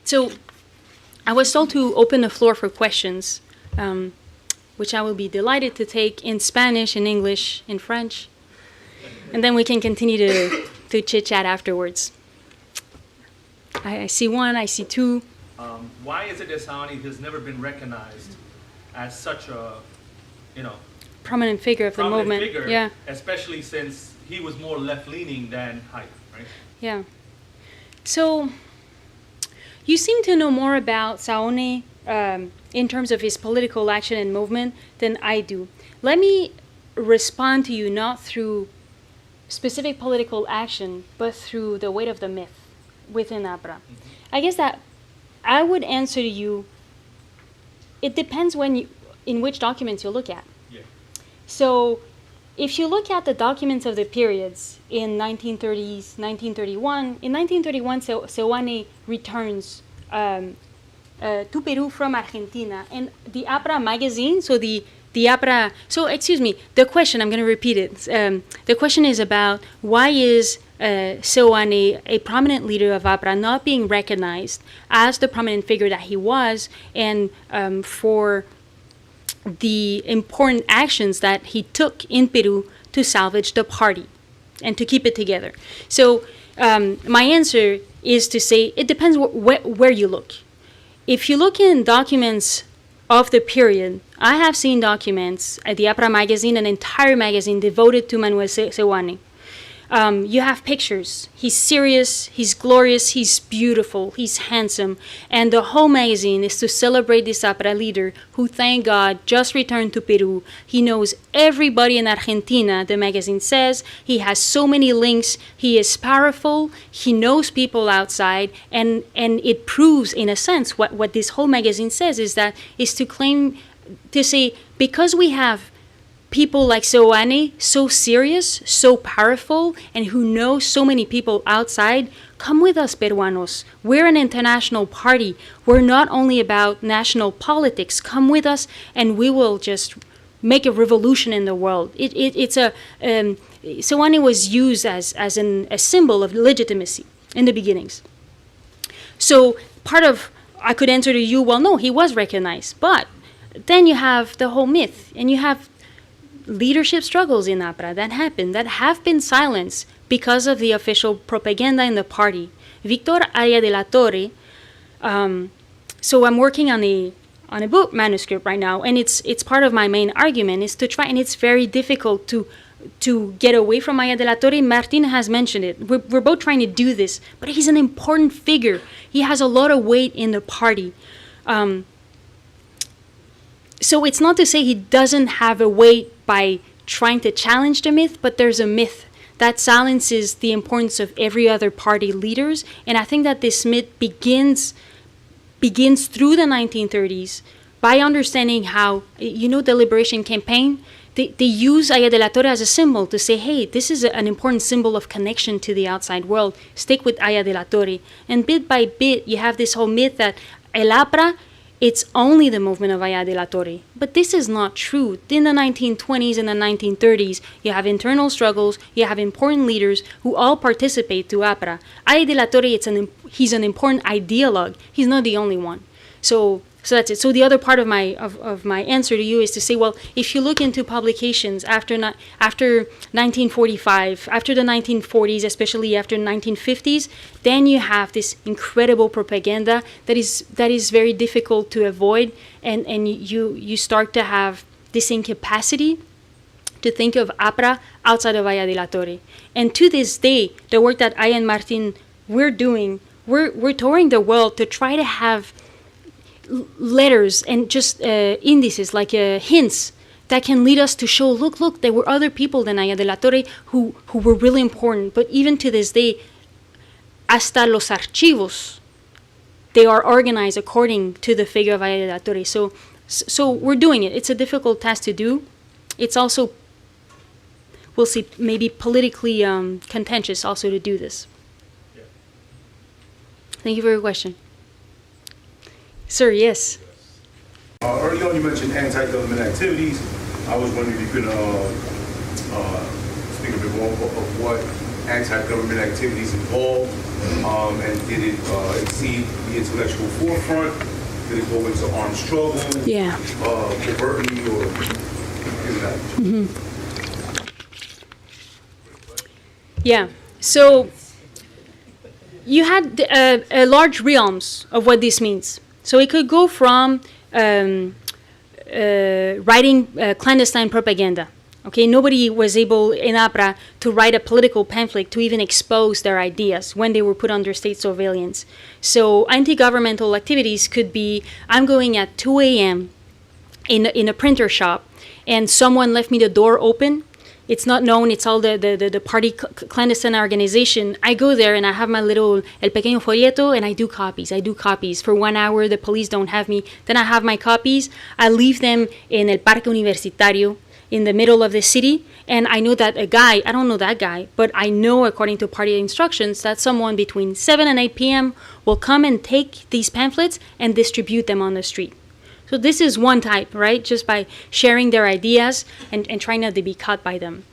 So I was told to open the floor for questions, which I will be delighted to take in Spanish, in English, in French, and then we can continue to chit-chat afterwards. I see one, I see two. Why is it that Seoane has never been recognized as such a, prominent figure of the movement? Figure, yeah. Especially since he was more left-leaning than right? Yeah. So you seem to know more about Seoane in terms of his political action and movement than I do. Let me respond to you not through specific political action, but through the weight of the myth within Apra. Mm-hmm. I guess that I would answer to you, it depends in which documents you look at. Yeah. So if you look at the documents of the periods in 1930s, 1931, in 1931, Seoane returns to Peru from Argentina. And the Apra magazine, the question, I'm going to repeat it. The question is about why is Seoane, a prominent leader of Apra, not being recognized as the prominent figure that he was, and for the important actions that he took in Peru to salvage the party and to keep it together. So my answer is to say it depends where you look. If you look in documents of the period, I have seen documents at the Apra magazine, an entire magazine devoted to Manuel Seoane. You have pictures. He's serious, he's glorious, he's beautiful, he's handsome. And the whole magazine is to celebrate this Apra leader who, thank God, just returned to Peru. He knows everybody in Argentina, the magazine says. He has so many links. He is powerful. He knows people outside. And it proves, in a sense, what this whole magazine says is to say, because we have people like Seoane, so serious, so powerful, and who know so many people outside, come with us, Peruanos. We're an international party. We're not only about national politics. Come with us, and we will just make a revolution in the world. Seoane was used as a symbol of legitimacy in the beginnings. So I could answer to you, well, no, he was recognized. But then you have the whole myth, and you have leadership struggles in Apra that have been silenced because of the official propaganda in the party. Victor Aya de la Torre, so I'm working on a book manuscript right now, and it's part of my main argument is to try, and it's very difficult to get away from Aya de la Torre. Martin has mentioned it. We're both trying to do this, but he's an important figure. He has a lot of weight in the party. So it's not to say he doesn't have a weight by trying to challenge the myth, but there's a myth that silences the importance of every other party leaders. And I think that this myth begins through the 1930s by understanding how, the Liberation Campaign, they use Aya de la Torre as a symbol to say, hey, this is an important symbol of connection to the outside world. Stick with Aya de la Torre. And bit by bit, you have this whole myth that El Apra, it's only the movement of Aya de la Torre. But this is not true. In the 1920s and the 1930s, you have internal struggles, you have important leaders who all participate to Apra. Aya de la Torre, he's an important ideologue. He's not the only one. So that's it. So the other part of my answer to you is to say, well, if you look into publications after 1945, after the 1940s, especially after 1950s, then you have this incredible propaganda that is very difficult to avoid, and you start to have this incapacity to think of Apra outside of Aya de la Torre. And to this day, the work that I and Martin we're doing, we're touring the world to try to have letters and just indices, like hints that can lead us to show, look, there were other people than Aya de la Torre who were really important. But even to this day, hasta los archivos, they are organized according to the figure of Aya de la Torre. So we're doing it. It's a difficult task to do. It's also, we'll see, maybe politically contentious also to do this. Yeah. Thank you for your question. Sir, yes. Early on, you mentioned anti-government activities. I was wondering if you could speak a bit more of what anti-government activities involve And did it exceed the intellectual forefront? Did it go into armed struggle? Yeah. Covertly or in that? Mm-hmm. Yeah. So you had large realms of what this means. So it could go from writing clandestine propaganda. Okay, nobody was able in Apra to write a political pamphlet to even expose their ideas when they were put under state surveillance. So anti-governmental activities could be, I'm going at 2 a.m. in a printer shop and someone left me the door open. It's not known, it's all the party clandestine organization. I go there and I have my little El Pequeño Folleto and I do copies. For 1 hour, the police don't have me. Then I have my copies. I leave them in El Parque Universitario in the middle of the city. And I know that a guy, I don't know that guy, but I know according to party instructions that someone between 7 and 8 p.m. will come and take these pamphlets and distribute them on the street. So this is one type, right? Just by sharing their ideas and trying not to be caught by them.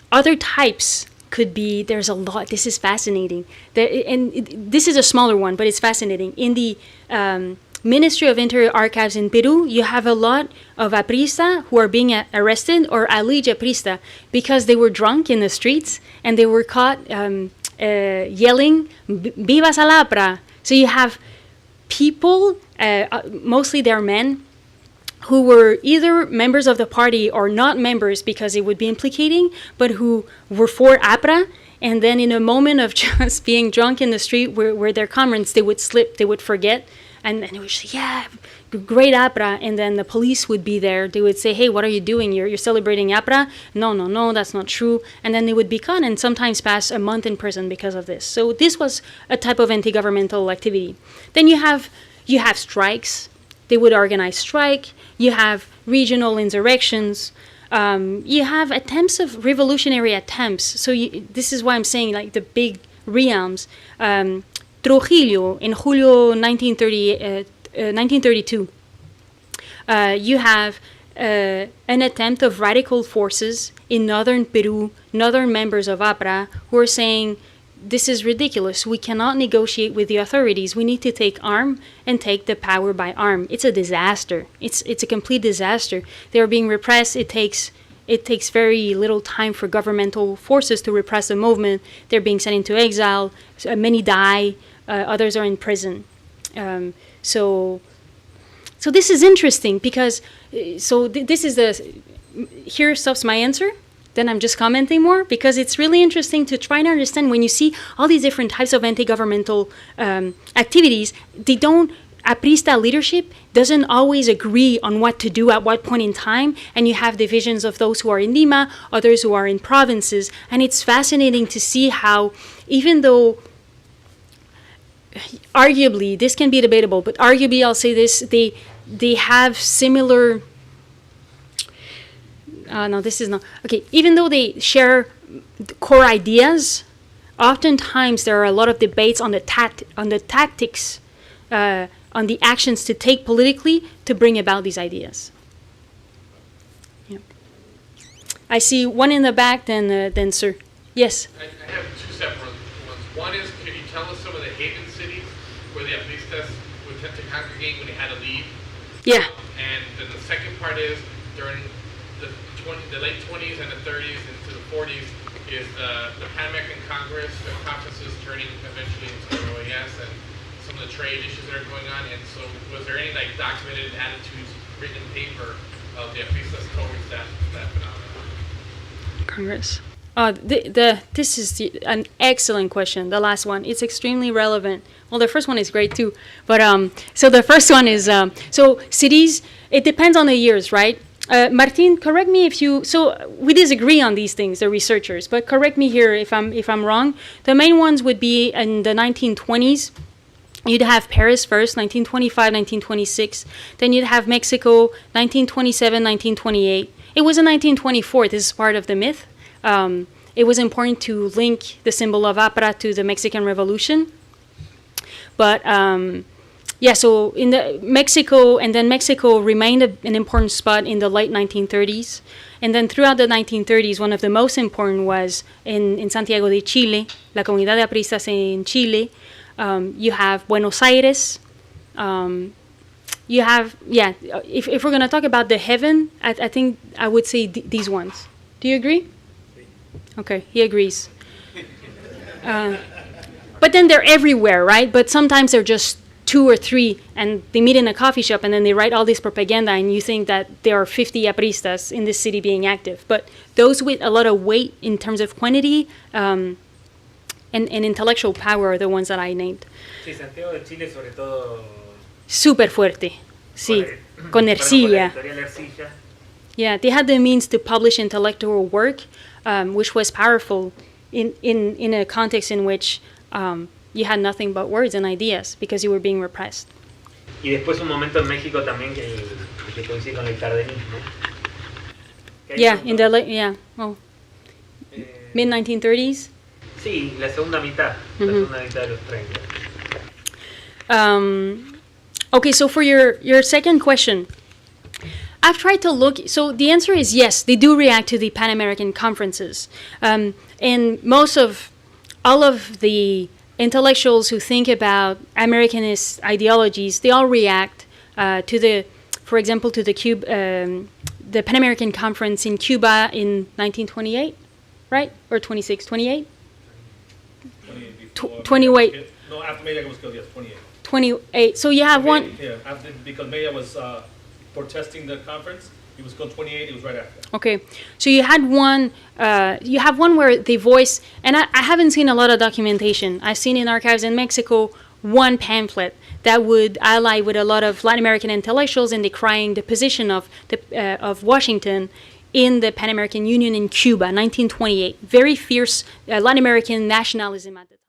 Other types could be, there's a lot, this is fascinating. This is a smaller one, but it's fascinating. In the Ministry of Interior Archives in Peru, you have a lot of aprista who are being arrested, or alleged aprista, because they were drunk in the streets and they were caught yelling, "Viva Sal Apra!" So you have people, mostly they're men, who were either members of the party or not members because it would be implicating, but who were for Apra, and then in a moment of just being drunk in the street where their comrades, they would slip, they would forget, and they would say, yeah, great Apra, and then the police would be there. They would say, hey, what are you doing? You're celebrating Apra? No, that's not true. And then they would be caught and sometimes pass a month in prison because of this. So this was a type of anti-governmental activity. Then you have strikes. They would organize strike. You have regional insurrections. You have attempts of revolutionary attempts. So this is why I'm saying like the big realms. Trujillo in Julio 1932. You have an attempt of radical forces in northern Peru, northern members of Apra, who are saying, this is ridiculous. We cannot negotiate with the authorities. We need to take arm and take the power by arm. It's a disaster. It's a complete disaster. They are being repressed. It takes very little time for governmental forces to repress the movement. They're being sent into exile. Many die. Others are in prison. So this is interesting because this is here stops my answer. Then I'm just commenting more because it's really interesting to try and understand when you see all these different types of anti-governmental activities. Aprista leadership doesn't always agree on what to do at what point in time, and you have divisions of those who are in Lima, others who are in provinces, and it's fascinating to see how, even though arguably this can be debatable, but arguably I'll say this, they have similar. No, this is not okay. Even though they share core ideas, oftentimes there are a lot of debates on the tactics, on the actions to take politically to bring about these ideas. Yeah. I see one in the back. Then sir, yes. I have two separate ones. One is, can you tell us some of the haven cities where the apristas would tend to congregate when they had to leave? Yeah. And then the second part is during the late 20s and the 30s into the 40s is the Pan American Congress, the conferences turning eventually into the OAS and some of the trade issues that are going on. And so was there any like documented attitudes written in paper of the apristas towards that phenomenon? Congress. This is an excellent question. The last one, it's extremely relevant. Well, the first one is great too, but so the first one is so cities. It depends on the years, right? Martin, correct me if you. So we disagree on these things, the researchers, but correct me here if I'm wrong. The main ones would be in the 1920s. You'd have Paris first, 1925, 1926. Then you'd have Mexico, 1927, 1928. It was in 1924. This is part of the myth. It was important to link the symbol of Apra to the Mexican Revolution. But Yeah, so in the Mexico, and then Mexico remained an important spot in the late 1930s. And then throughout the 1930s, one of the most important was in Santiago de Chile, la comunidad de apristas en Chile. You have Buenos Aires. You have, yeah, if we're going to talk about the heaven, I think I would say these ones. Do you agree? Okay, he agrees. But then they're everywhere, right? But sometimes they're just 2 or 3, and they meet in a coffee shop, and then they write all this propaganda, and you think that there are 50 apristas in this city being active. But those with a lot of weight in terms of quantity and intellectual power are the ones that I named. Sí, Santiago de Chile sobre todo. Super fuerte, sí, con ercilla. Yeah, they had the means to publish intellectual work, which was powerful in a context in which you had nothing but words and ideas because you were being repressed. Y después un momento en México también que coincide con el cardenismo. Yeah, in the mid 1930s. Sí, la segunda mitad, la segunda mitad de los 30. Okay, so for your second question, I've tried to look, so the answer is yes, they do react to the Pan American conferences. And all of the intellectuals who think about Americanist ideologies, they all react for example, to the Pan American Conference in Cuba in 1928, right? Or 26, 28? 28. No, after Medina was killed, yes, 28. 28. So you have one. Yeah, because Medina was protesting the conference. He was killed 28. It was right after. Okay, so you had one. You have one where they voice, and I haven't seen a lot of documentation. I've seen in archives in Mexico one pamphlet that would ally with a lot of Latin American intellectuals in decrying the position of Washington in the Pan American Union in Cuba, 1928. Very fierce Latin American nationalism at the time.